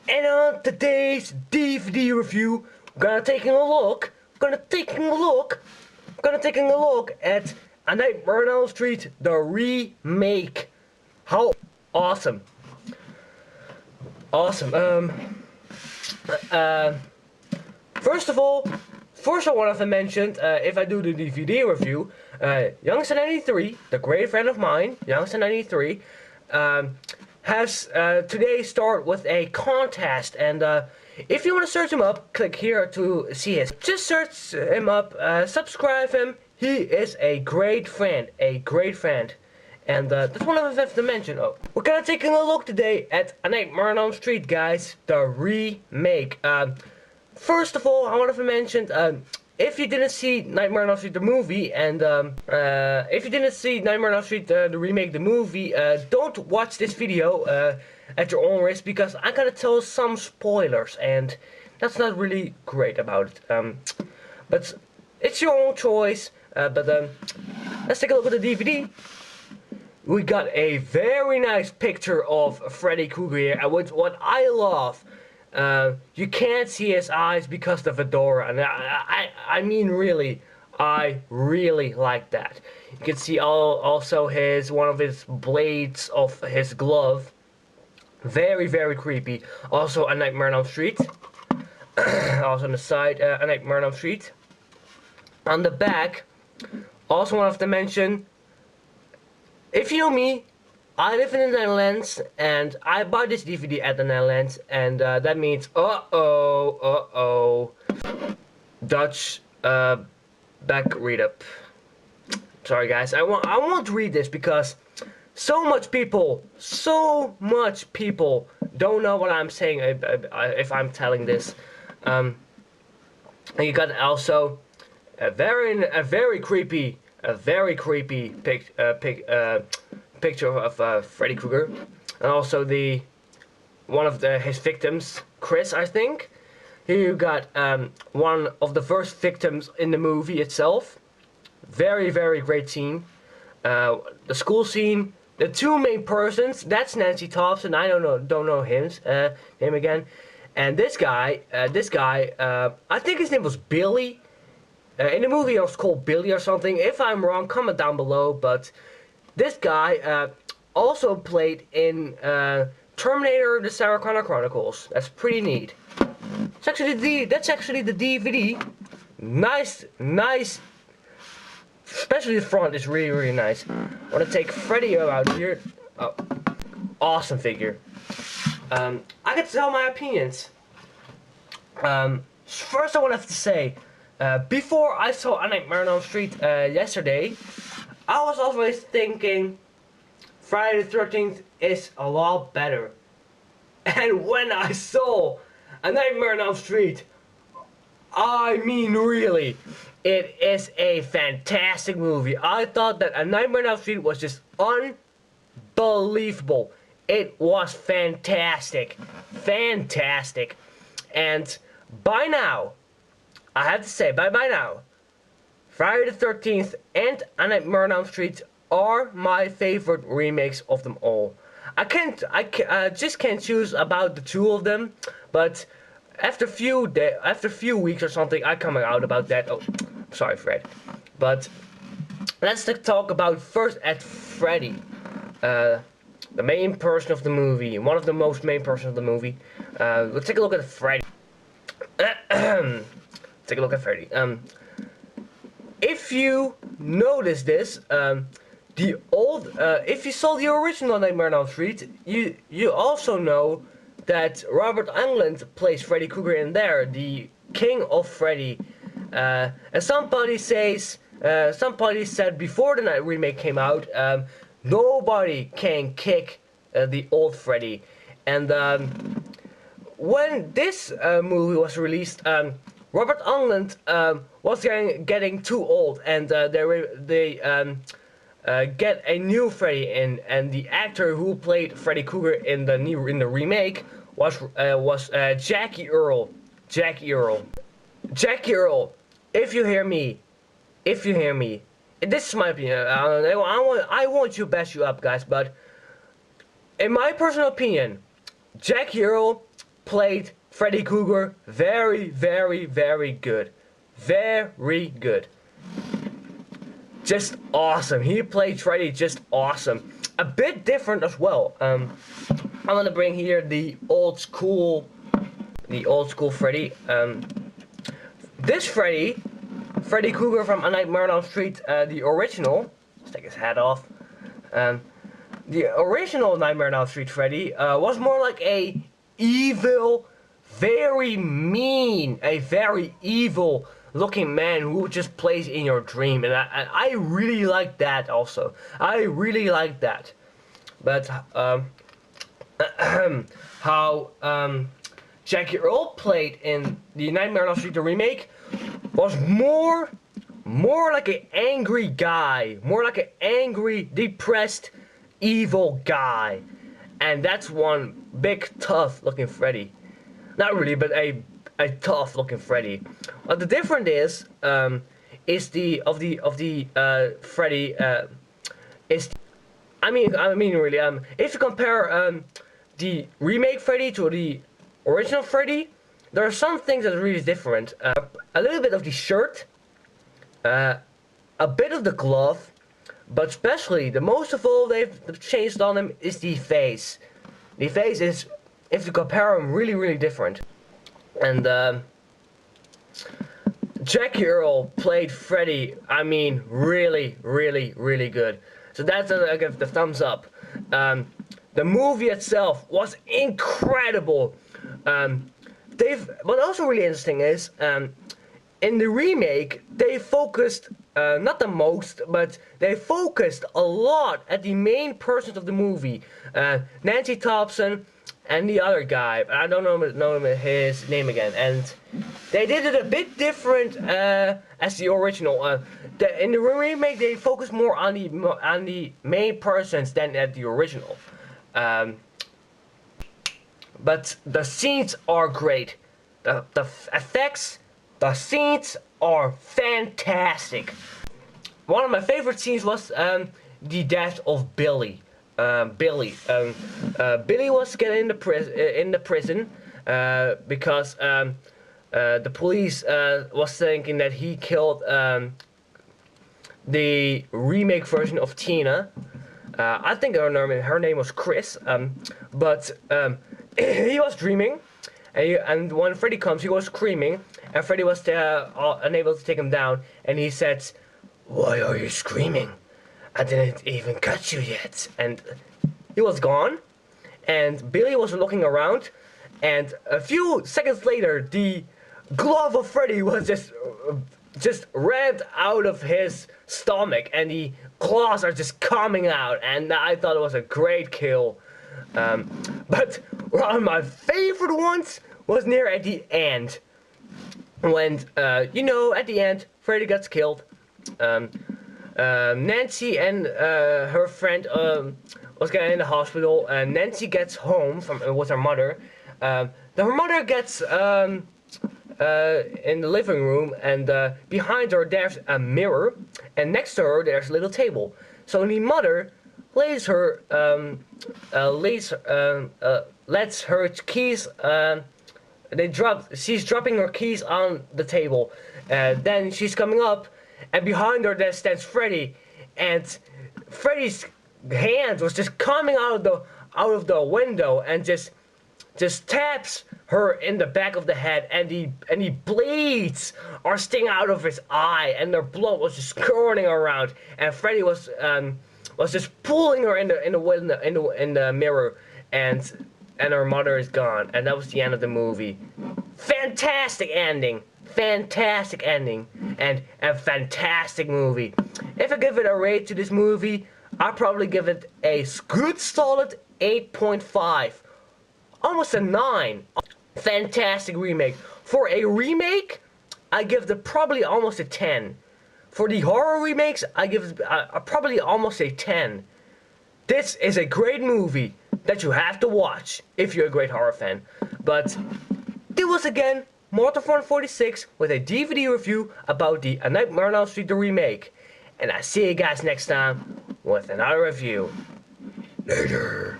And on today's DVD review, we're gonna taking a look at A Nightmare on Elm Street, the remake. How awesome! Awesome. First I wanted to mention, if I do the DVD review, Youngster93, the great friend of mine, Youngster93, has today started with a contest, and if you want to search him up, click here to see his. Just search him up, subscribe him. He is a great friend, and that's one of the things to mention. Oh, we're gonna taking a look today at A Nightmare on Elm Street, guys, the remake. First of all, I wanted to mention, if you didn't see Nightmare on Elm Street the movie, and if you didn't see Nightmare on Elm Street the remake the movie, don't watch this video at your own risk, because I'm gonna tell some spoilers, and that's not really great about it. But it's your own choice. Let's take a look at the DVD. We got a very nice picture of Freddy Krueger here, and what I love. You can't see his eyes because of the fedora, and I mean really, I really like that. You can see also one of his blades of his glove. Very, very creepy. Also, A Nightmare on Elm Street. Also on the side, A Nightmare on Elm Street. On the back, also wanted to mention, if you know me, I live in the Netherlands, and I bought this DVD at the Netherlands, and that means, Dutch, back read up. Sorry guys, I won't read this because so much people don't know what I'm saying if I'm telling this. And you got also a very creepy picture of Freddy Krueger, and also one of his victims, Chris, I think. Here you got one of the first victims in the movie itself. Very, very great scene. The school scene. The two main persons. That's Nancy Thompson. I don't know him again. And this guy. I think his name was Billy. In the movie, it was called Billy or something. If I'm wrong, comment down below. But this guy also played in Terminator: The Sarah Connor Chronicles. That's pretty neat. That's actually the DVD. Nice. Especially the front is really nice. I want to take Freddy out here. Oh, awesome figure. I can tell my opinions. First, I want to say, before I saw A Nightmare on Elm Street yesterday, I was always thinking Friday the 13th is a lot better. And when I saw A Nightmare on Elm Street, I mean really, it is a fantastic movie. I thought that A Nightmare on Elm Street was just unbelievable. It was fantastic. And by now, I have to say, by now, Friday the 13th and A Nightmare on Elm Street are my favorite remakes of them all. I just can't choose about the two of them, but after a few weeks or something, I come out about that. Oh, sorry, Fred. But let's talk about first at Freddy, the main person of the movie, one of the most main persons of the movie. Let's take a look at Freddy. Take a look at Freddy. If you notice this, if you saw the original Nightmare on Elm Street, you also know that Robert Englund plays Freddy Krueger in there, the King of Freddy. And somebody said before the night remake came out, nobody can kick the old Freddy. And when this movie was released, Robert Englund was getting too old, and they get a new Freddy in, and the actor who played Freddy Krueger in the remake was Jackie Earle. Jackie Earle, if you hear me, this is my opinion. I want you to bash you up, guys, but in my personal opinion, Jackie Earle played Freddy Krueger very, very, very good. Very good. Just awesome. He played Freddy just awesome. A bit different as well. I'm gonna bring here the old school Freddy. This Freddy Krueger from A Nightmare on Elm Street, the original. Let's take his hat off. The original Nightmare on Elm Street Freddy was more like a evil, very mean, a very evil looking man who just plays in your dream, and I really like that also. I really like that. But how Jackie Earl played in the Nightmare on Elm Street the remake was more like an angry guy, more like an angry, depressed, evil guy, and that's one big tough looking Freddy. Not really, but a tough looking Freddy. What the difference is the Freddy is. I mean really. If you compare the remake Freddy to the original Freddy, there are some things that are really different. A little bit of the shirt, a bit of the glove, but especially the most of all they've changed on him is the face. The face is, if you compare them, really, really different. And Jackie Earl played Freddy, I mean, really, really, really good. So that's I give the thumbs up. The movie itself was incredible. What also really interesting is, in the remake, they focused, not the most, but they focused a lot at the main persons of the movie. Nancy Thompson and the other guy, but I don't know his name again. And they did it a bit different as the original. In the remake, they focused more on the main persons than at the original. But the scenes are great. The effects, the scenes are fantastic. One of my favorite scenes was the death of Billy. Billy was getting in the prison because the police was thinking that he killed the remake version of Tina. I think her name was Chris, but he was dreaming, and when Freddy comes, he was screaming, and Freddy was unable to take him down, and he said, "Why are you screaming? I didn't even catch you yet." And he was gone, and Billy was looking around, and a few seconds later, the glove of Freddy was just ripped out of his stomach, and the claws are just coming out, and I thought it was a great kill. But one of my favorite ones was near at the end, when at the end Freddy gets killed. Nancy and her friend was getting in the hospital, and Nancy gets home with her mother. Her mother gets in the living room, and behind her there's a mirror, and next to her there's a little table. So the mother lets her keys. She's dropping her keys on the table. Then she's coming up, and behind her there stands Freddy, and Freddy's hand was just coming out of the window and just taps her in the back of the head, and the blades are sticking out of his eye, and the blood was just curling around, and Freddy was just pulling her in the mirror, and her mother is gone, and that was the end of the movie. Fantastic ending, and a fantastic movie. If I give it a rate to this movie, I'll probably give it a good solid 8.5, almost a 9. Fantastic remake. For a remake, I give it probably almost a 10. For the horror remakes, I give it probably almost a 10. This is a great movie that you have to watch if you're a great horror fan. But this was again Mortal 46 with a DVD review about the A Nightmare on Elm Street the remake. And I see you guys next time with another review. Later.